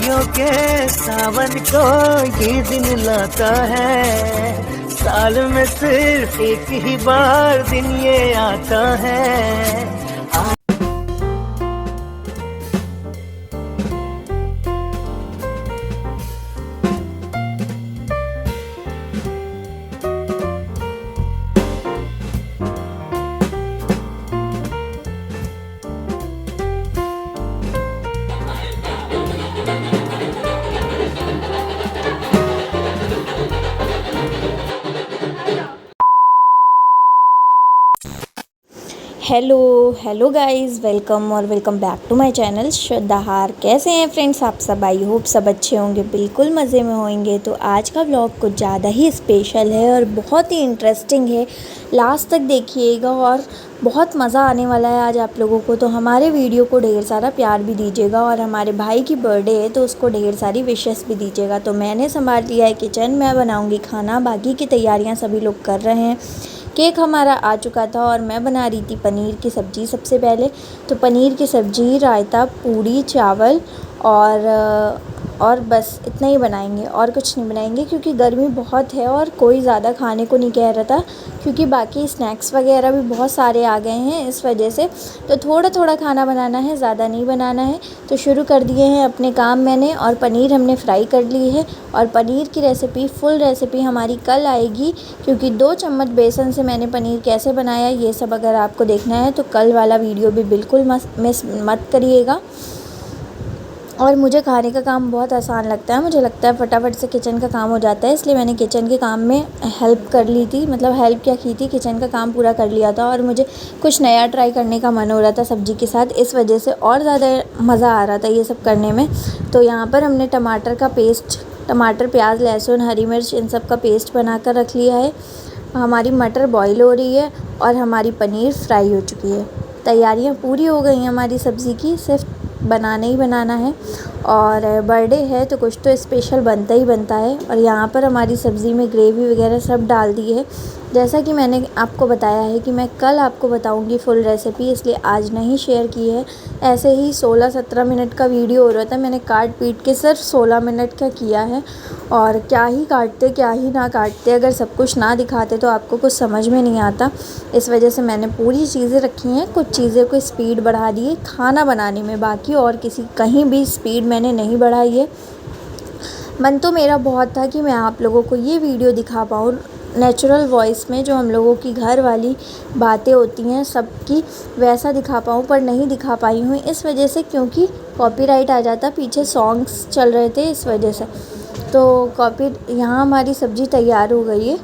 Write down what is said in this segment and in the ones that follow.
खुशियों के सावन को ये दिन लाता है। साल में सिर्फ एक ही बार दिन ये आता है। Hello guys, welcome back to my channel Shraddhahar. कैसे हैं फ्रेंड्स आप सब? आई होप सब अच्छे होंगे, बिल्कुल मज़े में होंगे। तो आज का व्लॉग कुछ ज़्यादा ही स्पेशल है और बहुत ही इंटरेस्टिंग है। लास्ट तक देखिएगा और बहुत मज़ा आने वाला है आज आप लोगों को। तो हमारे वीडियो को ढेर सारा प्यार भी दीजिएगा और हमारे भाई की बर्थडे है तो उसको ढेर सारी विशेस भी दीजिएगा। तो मैंने संभाल लिया है किचन, मैं बनाऊँगी खाना, बाकी की तैयारियाँ सभी लोग कर रहे हैं। केक हमारा आ चुका था और मैं बना रही थी पनीर की सब्ज़ी। सबसे पहले तो पनीर की सब्ज़ी, रायता, पूड़ी, चावल और बस इतना ही बनाएंगे और कुछ नहीं बनाएंगे क्योंकि गर्मी बहुत है और कोई ज़्यादा खाने को नहीं कह रहा था क्योंकि बाकी स्नैक्स वगैरह भी बहुत सारे आ गए हैं इस वजह से। तो थोड़ा थोड़ा खाना बनाना है, ज़्यादा नहीं बनाना है। तो शुरू कर दिए हैं अपने काम मैंने, और पनीर हमने फ्राई कर ली है। और पनीर की रेसिपी, फुल रेसिपी हमारी कल आएगी क्योंकि 2 चम्मच बेसन से मैंने पनीर कैसे बनाया ये सब अगर आपको देखना है तो कल वाला वीडियो भी बिल्कुल मिस मत करिएगा। और मुझे खाने का काम बहुत आसान लगता है, मुझे लगता है फटाफट से किचन का काम हो जाता है, इसलिए मैंने किचन के काम में हेल्प कर ली थी। मतलब हेल्प क्या की थी, किचन का काम पूरा कर लिया था। और मुझे कुछ नया ट्राई करने का मन हो रहा था सब्ज़ी के साथ, इस वजह से और ज़्यादा मज़ा आ रहा था ये सब करने में। तो यहाँ पर हमने टमाटर का पेस्ट, टमाटर, प्याज, लहसुन, हरी मिर्च, इन सब का पेस्ट बना कर रख लिया है। हमारी मटर बॉईल हो रही है और हमारी पनीर फ्राई हो चुकी है। तैयारियाँ पूरी हो गई हैं हमारी सब्ज़ी की, सिर्फ बनाना ही बनाना है। और बर्थडे है तो कुछ तो स्पेशल बनता ही बनता है। और यहाँ पर हमारी सब्ज़ी में ग्रेवी वगैरह सब डाल दी है। जैसा कि मैंने आपको बताया है कि मैं कल आपको बताऊंगी फुल रेसिपी, इसलिए आज नहीं शेयर की है। ऐसे ही 16-17 मिनट का वीडियो हो रहा था, मैंने काट पीट के सिर्फ 16 मिनट का किया है। और क्या ही काटते क्या ही ना काटते, अगर सब कुछ ना दिखाते तो आपको कुछ समझ में नहीं आता। इस वजह से मैंने पूरी चीज़ें रखी हैं, कुछ चीज़ें को स्पीड बढ़ा दी है खाना बनाने में, बाकी और किसी कहीं भी स्पीड मैंने नहीं बढ़ाई है। मन तो मेरा बहुत था कि मैं आप लोगों को ये वीडियो दिखा पाऊँ नेचुरल वॉइस में, जो हम लोगों की घर वाली बातें होती हैं सबकी, वैसा दिखा पाऊँ, पर नहीं दिखा पाई हूँ इस वजह से क्योंकि कॉपीराइट आ जाता, पीछे सॉन्ग्स चल रहे थे इस वजह से। तो यहाँ हमारी सब्ज़ी तैयार हो गई है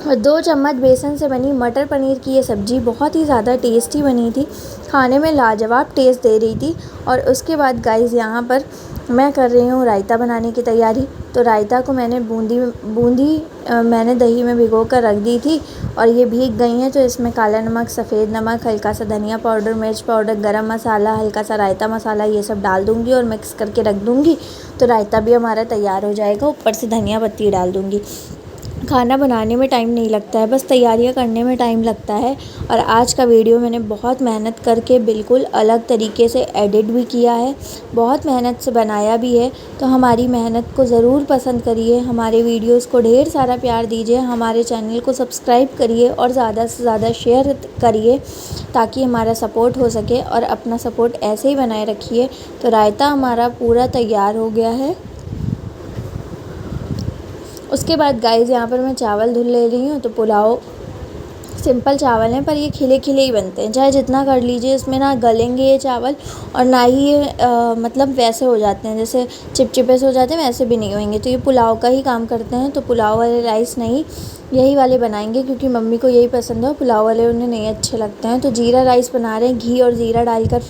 और 2 चम्मच बेसन से बनी मटर पनीर की ये सब्ज़ी बहुत ही ज़्यादा टेस्टी बनी थी, खाने में लाजवाब टेस्ट दे रही थी। और उसके बाद गाइस यहाँ पर मैं कर रही हूँ रायता बनाने की तैयारी। तो रायता को मैंने बूंदी मैंने दही में भिगो कर रख दी थी और ये भीग गई हैं। तो इसमें काला नमक, सफ़ेद नमक, हल्का सा धनिया पाउडर, मिर्च पाउडर, गरम मसाला, हल्का सा रायता मसाला, ये सब डाल दूँगी और मिक्स करके रख दूँगी। तो रायता भी हमारा तैयार हो जाएगा, ऊपर से धनिया पत्ती डाल दूँगी। खाना बनाने में टाइम नहीं लगता है, बस तैयारियां करने में टाइम लगता है। और आज का वीडियो मैंने बहुत मेहनत करके बिल्कुल अलग तरीके से एडिट भी किया है, बहुत मेहनत से बनाया भी है। तो हमारी मेहनत को ज़रूर पसंद करिए, हमारे वीडियोस को ढेर सारा प्यार दीजिए, हमारे चैनल को सब्सक्राइब करिए और ज़्यादा से ज़्यादा शेयर करिए ताकि हमारा सपोर्ट हो सके, और अपना सपोर्ट ऐसे ही बनाए रखिए। तो रायता हमारा पूरा तैयार हो गया है। उसके बाद गाइस यहाँ पर मैं चावल धुल ले रही हूँ। तो पुलाव सिंपल चावल हैं पर ये खिले खिले ही बनते हैं, चाहे जितना कर लीजिए, इसमें ना गलेंगे ये चावल और ना ही ये मतलब वैसे हो जाते हैं जैसे चिपचिपे से हो जाते हैं, वैसे भी नहीं होंगे। तो ये पुलाव का ही काम करते हैं। तो पुलाव वाले राइस नहीं, यही वाले बनाएंगे क्योंकि मम्मी को यही पसंद है, पुलाव वाले उन्हें नहीं अच्छे लगते हैं। तो जीरा राइस बना रहे हैं, घी और ज़ीरा डालकर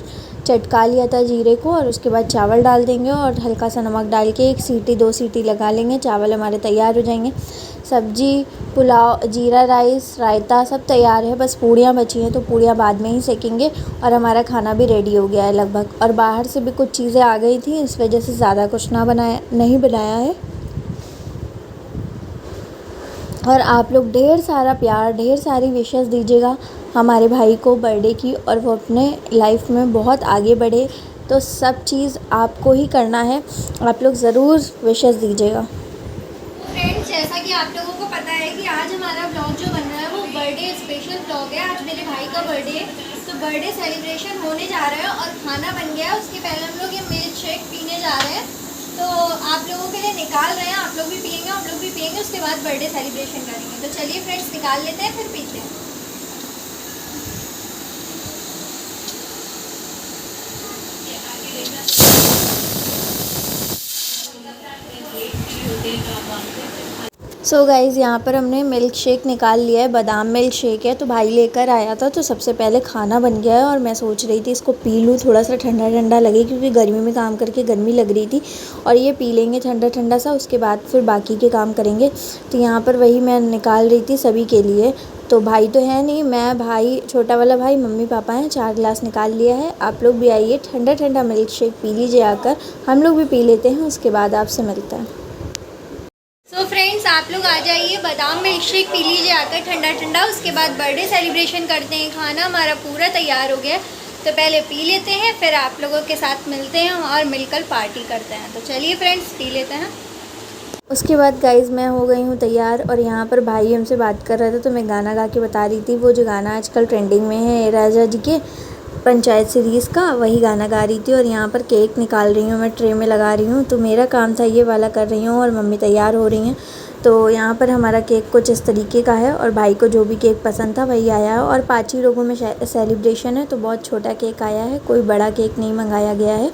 चटका लिया था जीरे को, और उसके बाद चावल डाल देंगे और हल्का सा नमक डाल के 1 सीटी 2 सीटी लगा लेंगे, चावल हमारे तैयार हो जाएंगे। सब्जी, पुलाव, जीरा राइस, रायता सब तैयार है, बस पूड़ियाँ बची हैं तो पूड़ियाँ बाद में ही सेकेंगे। और हमारा खाना भी रेडी हो गया है लगभग, और बाहर से भी कुछ चीज़ें आ गई थी, इस वजह से ज़्यादा कुछ नहीं बनाया है। और आप लोग ढेर सारा प्यार, ढेर सारी विशेस दीजिएगा हमारे भाई को बर्थडे की और वो अपने लाइफ में बहुत आगे बढ़े। तो सब चीज़ आपको ही करना है, आप लोग ज़रूर विशेस दीजिएगा। फ्रेंड्स, जैसा कि आप लोगों को पता है कि आज हमारा ब्लॉग जो बन रहा है वो बर्थडे स्पेशल ब्लॉग है। आज मेरे भाई का बर्थडे है, तो बर्थडे सेलिब्रेशन होने जा रहा है और खाना बन गया है। उसके पहले हम लोग ये मिल्क शेक पीने जा रहे हैं, तो आप लोगों के लिए निकाल रहे हैं। आप लोग भी पियेंगे, हम लोग भी पियेंगे, उसके बाद बर्थडे सेलिब्रेशन करेंगे। तो चलिए फ्रेंड्स, निकाल लेते हैं, फिर पीते हैं। सो गाइज़, यहाँ पर हमने मिल्क शेक निकाल लिया है, बादाम मिल्क शेक है। तो भाई लेकर आया था, तो सबसे पहले खाना बन गया है और मैं सोच रही थी इसको पी लूँ, थोड़ा सा ठंडा ठंडा लगे, क्योंकि गर्मी में काम करके गर्मी लग रही थी। और ये पी लेंगे ठंडा ठंडा सा, उसके बाद फिर बाकी के काम करेंगे। तो यहाँ पर वही मैं निकाल रही थी सभी के लिए। तो भाई तो है नहीं, मैं, भाई, छोटा वाला भाई, मम्मी पापा हैं। 4 गिलास निकाल लिया है। आप लोग भी आइए, ठंडा ठंडा मिल्क शेक पी लीजिए आकर। हम लोग भी पी लेते हैं, उसके बाद आपसे मिलता है। तो फ्रेंड्स, आप लोग आ जाइए, बादाम मिल्क शेक पी लीजिए आकर ठंडा ठंडा। उसके बाद बर्थडे सेलिब्रेशन करते हैं। खाना हमारा पूरा तैयार हो गया, तो पहले पी लेते हैं, फिर आप लोगों के साथ मिलते हैं और मिलकर पार्टी करते हैं। तो चलिए फ्रेंड्स, पी लेते हैं। उसके बाद गाइज़ मैं हो गई हूँ तैयार और यहाँ पर भाई हमसे बात कर रहे थे, तो मैं गाना गा के बता रही थी। वो जो गाना आजकल ट्रेंडिंग में है, राजा जी के पंचायत सीरीज़ का, वही गाना गा रही थी। और यहाँ पर केक निकाल रही हूँ, मैं ट्रे में लगा रही हूँ। तो मेरा काम था ये वाला कर रही हूँ और मम्मी तैयार हो रही हैं। तो यहाँ पर हमारा केक कुछ इस तरीके का है और भाई को जो भी केक पसंद था वही आया है। और 5 ही लोगों में सेलिब्रेशन है, तो बहुत छोटा केक आया है, कोई बड़ा केक नहीं मंगाया गया है।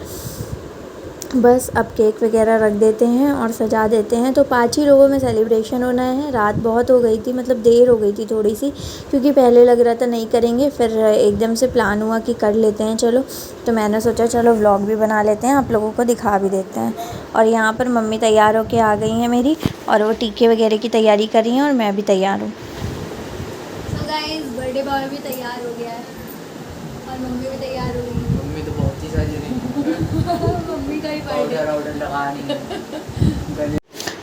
बस अब केक वगैरह रख देते हैं और सजा देते हैं। तो 5 ही लोगों में सेलिब्रेशन होना है। रात बहुत हो गई थी, मतलब देर हो गई थी थोड़ी सी, क्योंकि पहले लग रहा था नहीं करेंगे, फिर एकदम से प्लान हुआ कि कर लेते हैं चलो। तो मैंने सोचा चलो व्लॉग भी बना लेते हैं, आप लोगों को दिखा भी देते हैं। और यहाँ पर मम्मी तैयार होके आ गई हैं मेरी, और वो टीके वगैरह की तैयारी कर रही हैं और मैं भी तैयार हूँ। तो गाइस, बर्थडे बॉय भी तैयार हो गया है और मम्मी भी तैयार हो गई है। मम्मी तो बहुत ही सारी मम्मी का ही बर्थडे।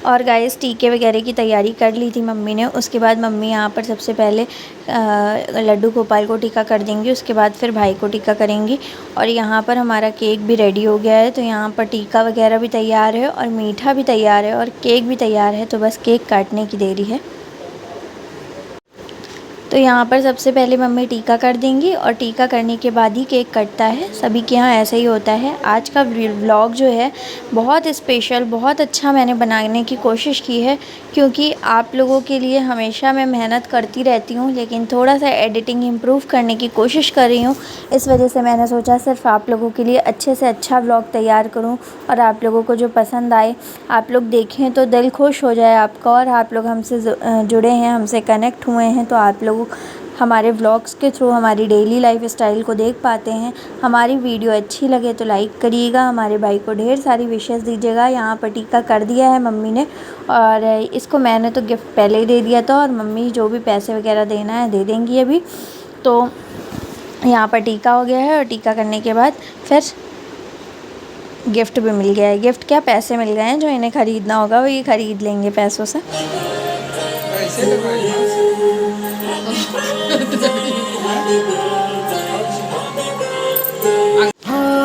और गाइस, टीके वगैरह की तैयारी कर ली थी मम्मी ने। उसके बाद मम्मी यहाँ पर सबसे पहले लड्डू गोपाल को टीका कर देंगी, उसके बाद फिर भाई को टीका करेंगी। और यहाँ पर हमारा केक भी रेडी हो गया है। तो यहाँ पर टीका वगैरह भी तैयार है और मीठा भी तैयार है और केक भी तैयार है। तो बस केक काटने की देरी है। तो यहाँ पर सबसे पहले मम्मी टीका कर देंगी और टीका करने के बाद ही केक कटता है। सभी के यहाँ ऐसा ही होता है। आज का व्लॉग जो है बहुत स्पेशल, बहुत अच्छा मैंने बनाने की कोशिश की है, क्योंकि आप लोगों के लिए हमेशा मैं मेहनत करती रहती हूँ, लेकिन थोड़ा सा एडिटिंग इम्प्रूव करने की कोशिश कर रही हूँ। इस वजह से मैंने सोचा सिर्फ आप लोगों के लिए अच्छे से अच्छा व्लॉग तैयार करूँ और आप लोगों को जो पसंद आए, आप लोग देखें तो दिल खुश हो जाए आपका। और आप लोग हमसे जुड़े हैं, हमसे कनेक्ट हुए हैं, तो आप लोग हमारे व्लॉग्स के थ्रू हमारी डेली लाइफ स्टाइल को देख पाते हैं। हमारी वीडियो अच्छी लगे तो लाइक करिएगा, हमारे भाई को ढेर सारी विशेस दीजिएगा। यहाँ पर टीका कर दिया है मम्मी ने, और इसको मैंने तो गिफ्ट पहले ही दे दिया था, और मम्मी जो भी पैसे वगैरह देना है दे देंगी अभी। तो यहाँ पर टीका हो गया है और टीका करने के बाद फिर गिफ्ट भी मिल गया है। गिफ्ट क्या, पैसे मिल गए हैं। जो इन्हें ख़रीदना होगा वो ये ख़रीद लेंगे पैसों से।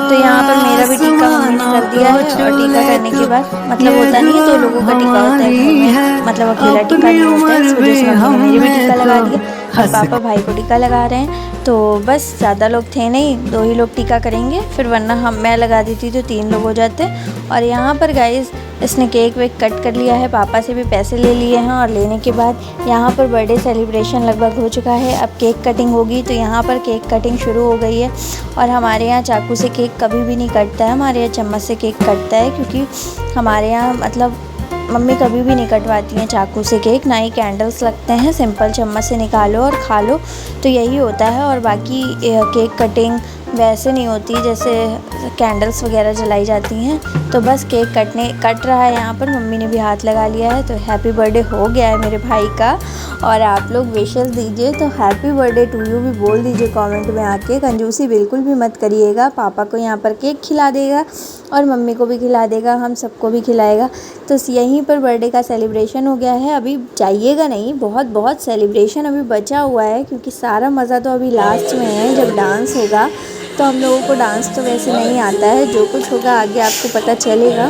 तो यहाँ पर मेरा भी टीका मम्मी ने कर दिया है। और टीका करने के बाद, मतलब होता नहीं है 2 लोगों का टीका होता है घर में, मतलब अकेला टीका नहीं होता है। इस वजह से मम्मी ने मेरे भी टीका लगा दिया और पापा भाई को टीका लगा रहे हैं। तो बस ज़्यादा लोग थे नहीं, 2 ही लोग टीका करेंगे, फिर वरना मैं लगा देती तो 3 लोग हो जाते। और यहाँ पर गाइस, इसने केक वेक कट कर लिया है, पापा से भी पैसे ले लिए हैं। और लेने के बाद यहाँ पर बर्थडे सेलिब्रेशन लगभग हो चुका है। अब केक कटिंग होगी। तो यहाँ पर केक कटिंग शुरू हो गई है। और हमारे यहाँ चाकू से केक कभी भी नहीं कटता है, हमारे यहाँ चम्मच से केक कटता है, क्योंकि हमारे यहाँ मतलब मम्मी कभी भी नहीं कटवाती हैं चाकू से केक, ना ही कैंडल्स लगते हैं। सिंपल चम्मच से निकालो और खा लो, तो यही होता है। और बाकी केक कटिंग वैसे नहीं होती जैसे कैंडल्स वगैरह जलाई जाती हैं। तो बस केक कट रहा है यहाँ पर, मम्मी ने भी हाथ लगा लिया है। तो हैप्पी बर्थडे हो गया है मेरे भाई का। और आप लोग विशेस दीजिए, तो हैप्पी बर्थडे टू यू भी बोल दीजिए कमेंट में आके। कंजूसी बिल्कुल भी मत करिएगा। पापा को यहाँ पर केक खिला देगा और मम्मी को भी खिला देगा, हम सबको भी खिलाएगा। तो यहीं पर बर्थडे का सेलिब्रेशन हो गया है। अभी जाइएगा नहीं, बहुत सेलिब्रेशन अभी बचा हुआ है, क्योंकि सारा मज़ा तो अभी लास्ट में है जब डांस होगा। तो हम लोगों को डांस तो वैसे नहीं आता है, जो कुछ होगा आगे आपको पता चलेगा।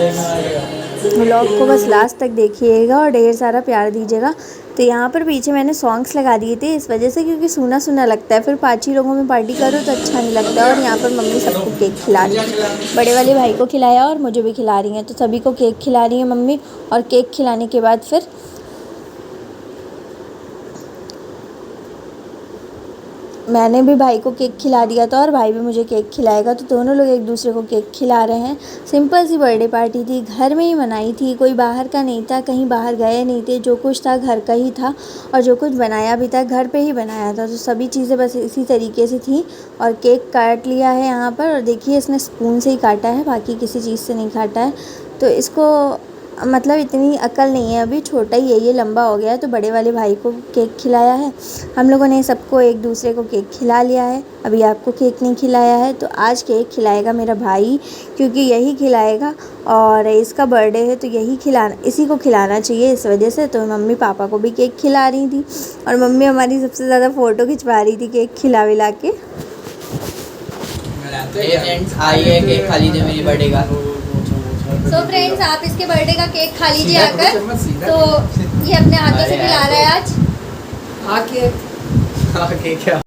व्लॉग को बस लास्ट तक देखिएगा और ढेर सारा प्यार दीजिएगा। तो यहाँ पर पीछे मैंने सॉन्ग्स लगा दिए थे इस वजह से, क्योंकि सुना सुना लगता है, फिर 5 ही लोगों में पार्टी करो तो अच्छा नहीं लगता। और यहाँ पर मम्मी सबको केक खिला रही है, बड़े वाले भाई को खिलाया और मुझे भी खिला रही हैं। तो सभी को केक खिला रही है मम्मी। और केक खिलाने के बाद फिर मैंने भी भाई को केक खिला दिया था और भाई भी मुझे केक खिलाएगा। तो दोनों लोग एक दूसरे को केक खिला रहे हैं। सिंपल सी बर्थडे पार्टी थी, घर में ही मनाई थी, कोई बाहर का नहीं था, कहीं बाहर गए नहीं थे। जो कुछ था घर का ही था और जो कुछ बनाया भी था घर पे ही बनाया था। तो सभी चीज़ें बस इसी तरीके से थी। और केक काट लिया है यहाँ पर, और देखिए इसने स्पून से ही काटा है, बाकी किसी चीज़ से नहीं काटा है। तो इसको मतलब इतनी अकल नहीं है, अभी छोटा ही है, ये लंबा हो गया है। तो बड़े वाले भाई को केक खिलाया है हम लोगों ने, सबको एक दूसरे को केक खिला लिया है। अभी आपको केक नहीं खिलाया है, तो आज केक खिलाएगा मेरा भाई, क्योंकि यही खिलाएगा और इसका बर्थडे है तो इसी को खिलाना चाहिए, इस वजह से। तो मम्मी पापा को भी केक खिला रही थी और मम्मी हमारी सबसे ज़्यादा फ़ोटो खिंचवा रही थी केक खिला के। फ्रेंड्स आइए केक खा लीजिए मेरी बर्थडे का। सो फ्रेंड्स, आप इसके बर्थडे का केक खा लीजिए आकर। तो ये अपने हाथों से खिला रहा है आज। क्या।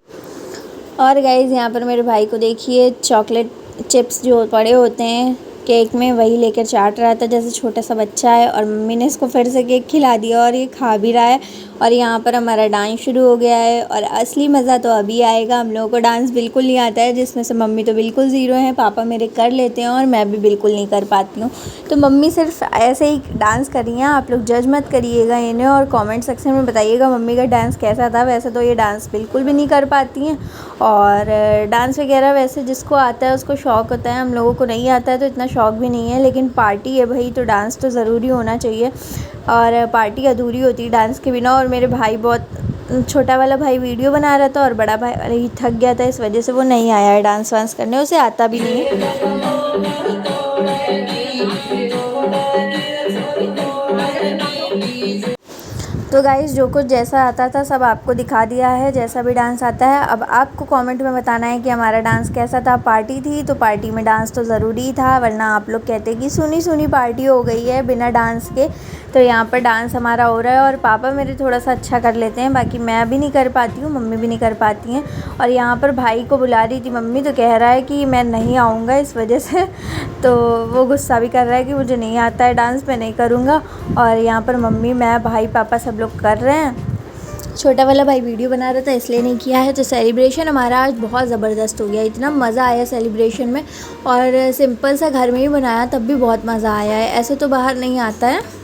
और गाइज़ यहाँ पर मेरे भाई को देखिए, चॉकलेट चिप्स जो पड़े होते हैं केक में वही लेकर चाट रहा था जैसे छोटा सा बच्चा है। और मम्मी ने इसको फिर से केक खिला दिया और ये खा भी रहा है। और यहाँ पर हमारा डांस शुरू हो गया है और असली मज़ा तो अभी आएगा। हम लोगों को डांस बिल्कुल नहीं आता है, जिसमें से मम्मी तो बिल्कुल ज़ीरो है, पापा मेरे कर लेते हैं और मैं भी बिल्कुल नहीं कर पाती हूँ। तो मम्मी सिर्फ ऐसे ही डांस कर रही हैं, आप लोग जज मत करिएगा इन्हें और कमेंट सेक्शन में बताइएगा मम्मी का डांस कैसा था। वैसे तो ये डांस बिल्कुल भी नहीं कर पाती हैं, और डांस वगैरह वैसे जिसको आता है उसको शौक़ होता है, हम लोगों को नहीं आता है तो इतना शौक़ भी नहीं है। लेकिन पार्टी है भाई, तो डांस तो ज़रूरी होना चाहिए, और पार्टी अधूरी होती है डांस के बिना। और मेरे भाई बहुत छोटा वाला भाई वीडियो बना रहा था और बड़ा भाई थक गया था, इस वजह से वो नहीं आया है डांस वांस करने, उसे आता भी नहीं है। तो गाइज़ जो कुछ जैसा आता था सब आपको दिखा दिया है, जैसा भी डांस आता है। अब आपको कमेंट में बताना है कि हमारा डांस कैसा था। पार्टी थी तो पार्टी में डांस तो ज़रूरी था, वरना आप लोग कहते कि सुनी सुनी पार्टी हो गई है बिना डांस के। तो यहाँ पर डांस हमारा हो रहा है और पापा मेरे थोड़ा सा अच्छा कर लेते हैं, बाकी मैं भी नहीं कर पाती हूँ, मम्मी भी नहीं कर पाती हैं। और यहाँ पर भाई को बुला रही थी मम्मी, तो कह रहा है कि मैं नहीं आऊँगा इस वजह से। तो वो गुस्सा भी कर रहा है कि मुझे नहीं आता है डांस, मैं नहीं करूँगा। और यहाँ पर मम्मी, मैं, भाई, पापा सब लोग कर रहे हैं। छोटा वाला भाई वीडियो बना रहा था इसलिए नहीं किया है। तो सेलिब्रेशन हमारा आज बहुत ज़बरदस्त हो गया, इतना मज़ा आया सेलिब्रेशन में। और सिंपल सा घर में ही बनाया तब भी बहुत मज़ा आया है, ऐसे तो बाहर नहीं आता है।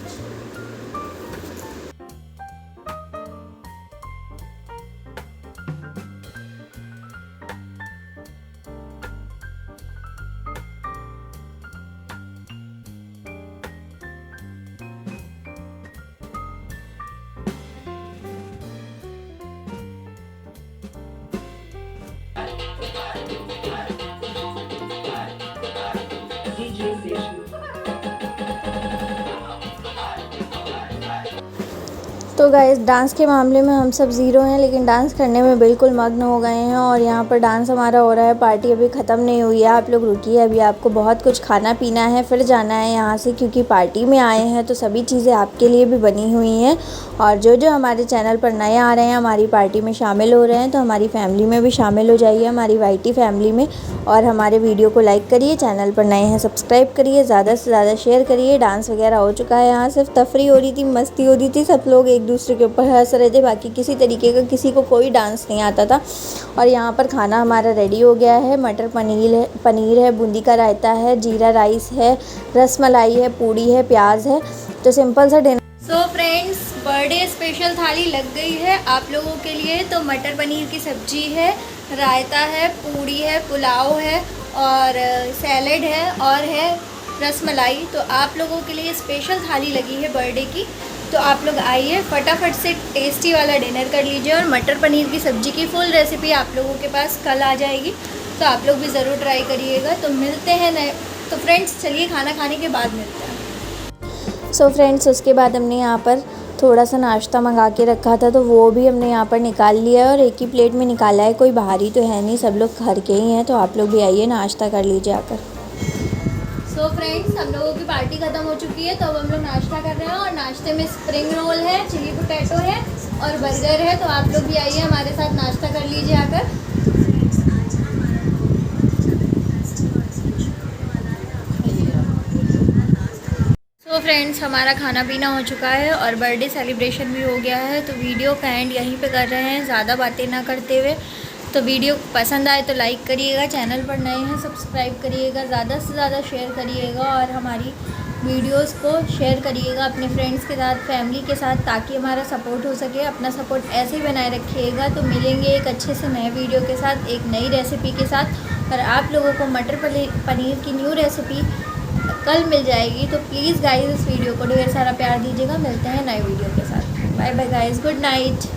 तो गाइस डांस के मामले में हम सब ज़ीरो हैं, लेकिन डांस करने में बिल्कुल मग्न हो गए हैं। और यहाँ पर डांस हमारा हो रहा है, पार्टी अभी ख़त्म नहीं हुई है, आप लोग रुकिए, अभी आपको बहुत कुछ खाना पीना है, फिर जाना है यहाँ से, क्योंकि पार्टी में आए हैं तो सभी चीज़ें आपके लिए भी बनी हुई हैं। और जो जो हमारे चैनल पर नए आ रहे हैं, हमारी पार्टी में शामिल हो रहे हैं, तो हमारी फैमिली में भी शामिल हो जाइए, हमारी वाईटी फैमिली में। और हमारे वीडियो को लाइक करिए, चैनल पर नए हैं सब्सक्राइब करिए, ज़्यादा से ज़्यादा शेयर करिए। डांस वगैरह हो चुका है, यहाँ सिर्फ तफरी हो रही थी, मस्ती हो रही थी, सब लोग एक दूसरे के ऊपर हंस रहे थे, बाकी किसी तरीके का किसी को कोई डांस नहीं आता था। और यहाँ पर खाना हमारा रेडी हो गया है, मटर पनीर है, बूंदी का रायता है, जीरा राइस है, रस मलाई है, पूड़ी है, प्याज है। तो सिंपल सा dinner. So friends, birthday special थाली लग गई है आप लोगों के लिए। तो मटर पनीर की सब्जी है, रायता है, पूड़ी है, पुलाव है और सैलेड है और है रसमलाई। तो आप लोगों के लिए स्पेशल थाली लगी है बर्थडे की। तो आप लोग आइए, फटाफट से टेस्टी वाला डिनर कर लीजिए। और मटर पनीर की सब्ज़ी की फुल रेसिपी आप लोगों के पास कल आ जाएगी, तो आप लोग भी ज़रूर ट्राई करिएगा। तो मिलते हैं नए। तो फ्रेंड्स चलिए खाना खाने के बाद मिलते हैं। सो फ्रेंड्स उसके बाद हमने यहाँ पर थोड़ा सा नाश्ता मंगा के रखा था, तो वो भी हमने यहाँ पर निकाल लिया है और एक ही प्लेट में निकाला है। कोई बाहरी तो है नहीं, सब लोग घर के ही हैं। तो आप लोग भी आइए, नाश्ता कर लीजिए आकर। सो फ्रेंड्स हम लोगों की पार्टी ख़त्म हो चुकी है, तो अब हम लोग नाश्ता कर रहे हैं। और नाश्ते में स्प्रिंग रोल है, चिली पोटैटो है और बर्गर है। तो आप लोग भी आइए, हमारे साथ नाश्ता कर लीजिए आकर। तो फ्रेंड्स हमारा खाना पीना हो चुका है और बर्थडे सेलिब्रेशन भी हो गया है। तो वीडियो का एंड यहीं पे कर रहे हैं, ज़्यादा बातें ना करते हुए। तो वीडियो पसंद आए तो लाइक करिएगा, चैनल पर नए हैं सब्सक्राइब करिएगा, ज़्यादा से ज़्यादा शेयर करिएगा और हमारी वीडियोस को शेयर करिएगा अपने फ्रेंड्स के साथ, फैमिली के साथ, ताकि हमारा सपोर्ट हो सके। अपना सपोर्ट ऐसे ही बनाए रखिएगा। तो मिलेंगे एक अच्छे से नए वीडियो के साथ, एक नई रेसिपी के साथ। और आप लोगों को मटर पनीर की न्यू रेसिपी कल मिल जाएगी। तो प्लीज़ गाइस इस वीडियो को ढेर सारा प्यार दीजिएगा। मिलते हैं नए वीडियो के साथ। Bye bye guys, good night.